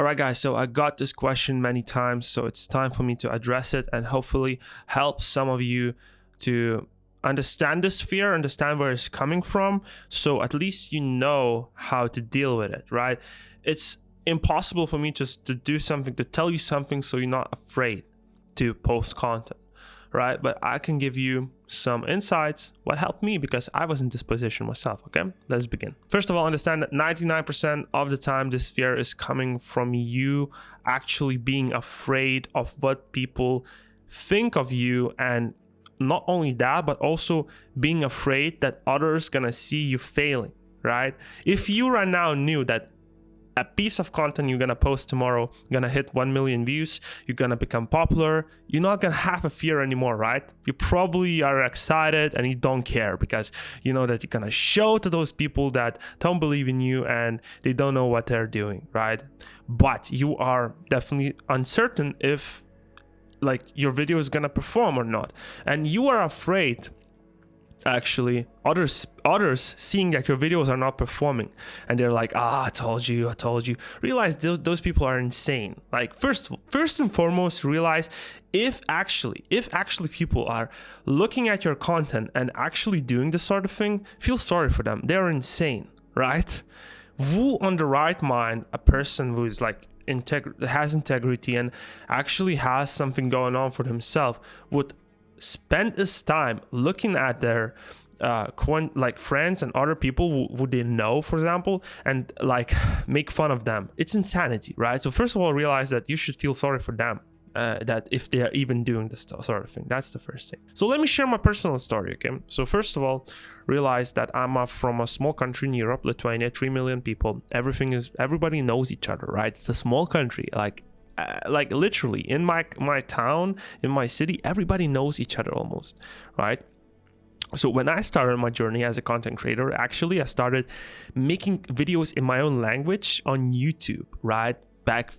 All right, guys, so I got this question many times, so it's time for me to address it and hopefully help some of you to understand this fear, understand where it's coming from, so at least you know how to deal with it, right? It's impossible for me just to do something, to tell you something so you're not afraid to post content, right? But I can give you some insights, what helped me, because I was in this position myself. Okay, let's begin. First of all, understand that 99% of the time this fear is coming from you actually being afraid of what people think of you, and not only that, but also being afraid that others gonna see you failing, right? If you right now knew that a piece of content you're gonna post tomorrow gonna hit 1 million views, you're gonna become popular, you're not gonna have a fear anymore, right? You probably are excited and you don't care, because you know that you're gonna show to those people that don't believe in you and they don't know what they're doing, right? But you are definitely uncertain if like your video is gonna perform or not, and you are afraid actually others seeing that your videos are not performing, and they're like, I told you. Realize those people are insane. Like first and foremost, realize if actually people are looking at your content and actually doing this sort of thing, feel sorry for them. They're insane, right? Who on the right mind, a person who is like has integrity and actually has something going on for himself, would spend his time looking at their like friends and other people who they know, for example, and like make fun of them? It's insanity, right? So first of all, realize that you should feel sorry for them, that if they are even doing this sort of thing. That's the first thing. So let me share my personal story, okay? So first of all, realize that I'm from a small country in Europe, Lithuania, 3 million people. Everybody knows each other, right? It's a small country, like literally in my town, in my city, everybody knows each other almost, right? So when I started my journey as a content creator, actually I started making videos in my own language on YouTube, right? Back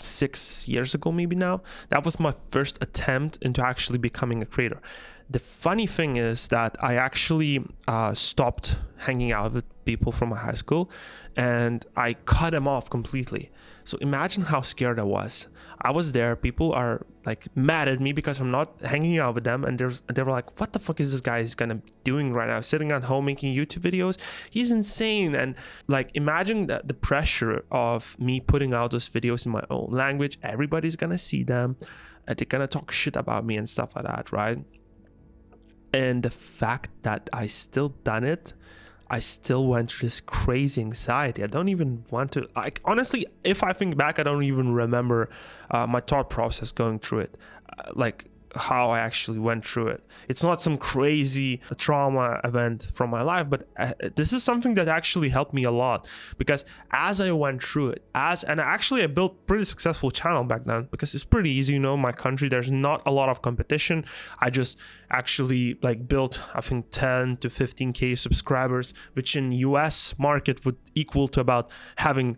6 years ago, maybe now. That was my first attempt into actually becoming a creator. The funny thing is that I actually stopped hanging out with people from my high school, and I cut them off completely. So imagine how scared I was. I was there, people are like mad at me because I'm not hanging out with them, and they were like, what the fuck is this guy gonna be doing right now, sitting at home making YouTube videos? He's insane. And like, imagine the pressure of me putting out those videos in my own language. Everybody's gonna see them and they're gonna talk shit about me and stuff like that, right? And the fact that I still done it, I still went through this crazy anxiety. I don't even want to, like, honestly, if I think back, I don't even remember my thought process going through it, like how I actually went through it. It's not some crazy trauma event from my life, but this is something that actually helped me a lot, because as I went through it, and actually I built pretty successful channel back then, because it's pretty easy, you know, my country, there's not a lot of competition. I just actually like built, I think, 10 to 15k subscribers, which in US market would equal to about having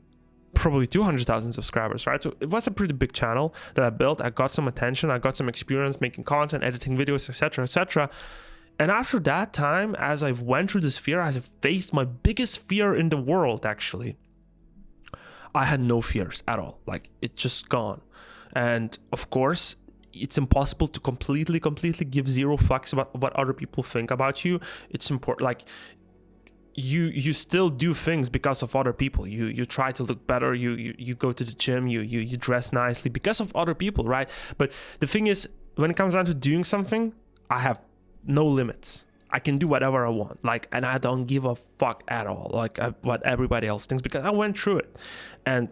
probably 200,000 subscribers, right? So it was a pretty big channel that I built. I got some attention, I got some experience making content, editing videos, etc. And after that time, as I went through this fear, as I faced my biggest fear in the world, actually, I had no fears at all. Like, it's just gone. And of course, it's impossible to completely give zero fucks about what other people think about you. It's important, like, you still do things because of other people. You try to look better, you go to the gym, you dress nicely because of other people, right? But the thing is, when it comes down to doing something, I have no limits. I can do whatever I want, like, and I don't give a fuck at all, like, what everybody else thinks, because I went through it. And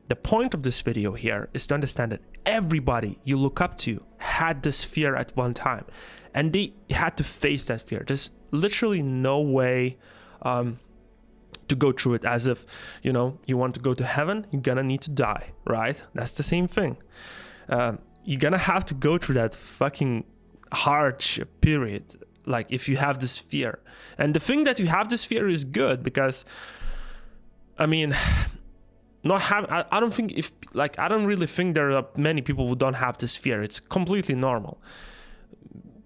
the point of this video here is to understand that everybody you look up to had this fear at one time, and they had to face that fear. There's literally no way to go through it. As if, you know, you want to go to heaven, you're gonna need to die, right? That's the same thing. You're gonna have to go through that fucking hardship period, like, if you have this fear. And the thing that you have this fear is good, because I mean, I don't think, if like, I don't really think there are many people who don't have this fear. It's completely normal.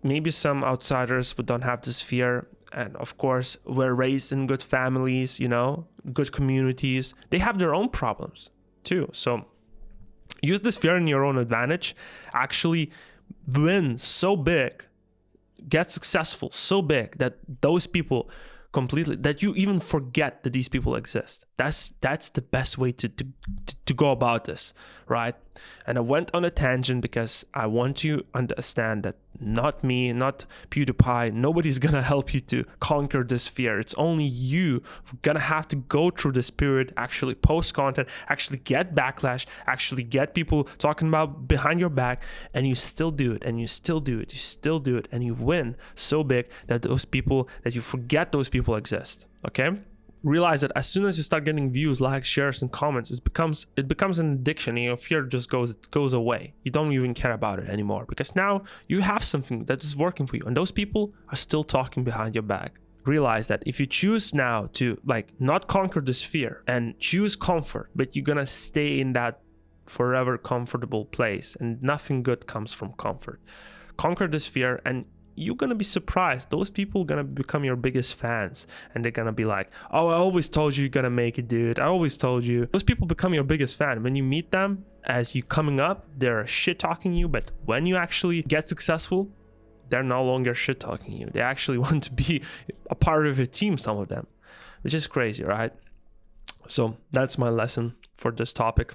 Maybe some outsiders who don't have this fear, and of course were raised in good families, you know, good communities, they have their own problems. too. So use this fear in your own advantage. Actually win so big, get successful so big that those people completely, that you even forget that these people exist. That's the best way to go about this, right? And I went on a tangent because I want you to understand that not me, not PewDiePie, nobody's gonna help you to conquer this fear. It's only you who's gonna have to go through this period, actually post content, actually get backlash, actually get people talking about behind your back, and you still do it, and you still do it, you still do it, and you win so big that those people, that you forget those people exist, okay? Realize that as soon as you start getting views, likes, shares, and comments, it becomes an addiction, and your fear just goes away. You don't even care about it anymore because now you have something that is working for you, and those people are still talking behind your back. Realize that if you choose now to not conquer this fear and choose comfort, but you're gonna stay in that forever comfortable place, and nothing good comes from comfort. Conquer this fear, and you're gonna be surprised. Those people are gonna become your biggest fans, and they're gonna be like, oh, I always told you you're gonna make it, dude. I always told you. Those people become your biggest fan. When you meet them as you coming up, they're shit talking you, but when you actually get successful, they're no longer shit talking you. They actually want to be a part of your team, some of them, which is crazy, right? So that's my lesson for this topic.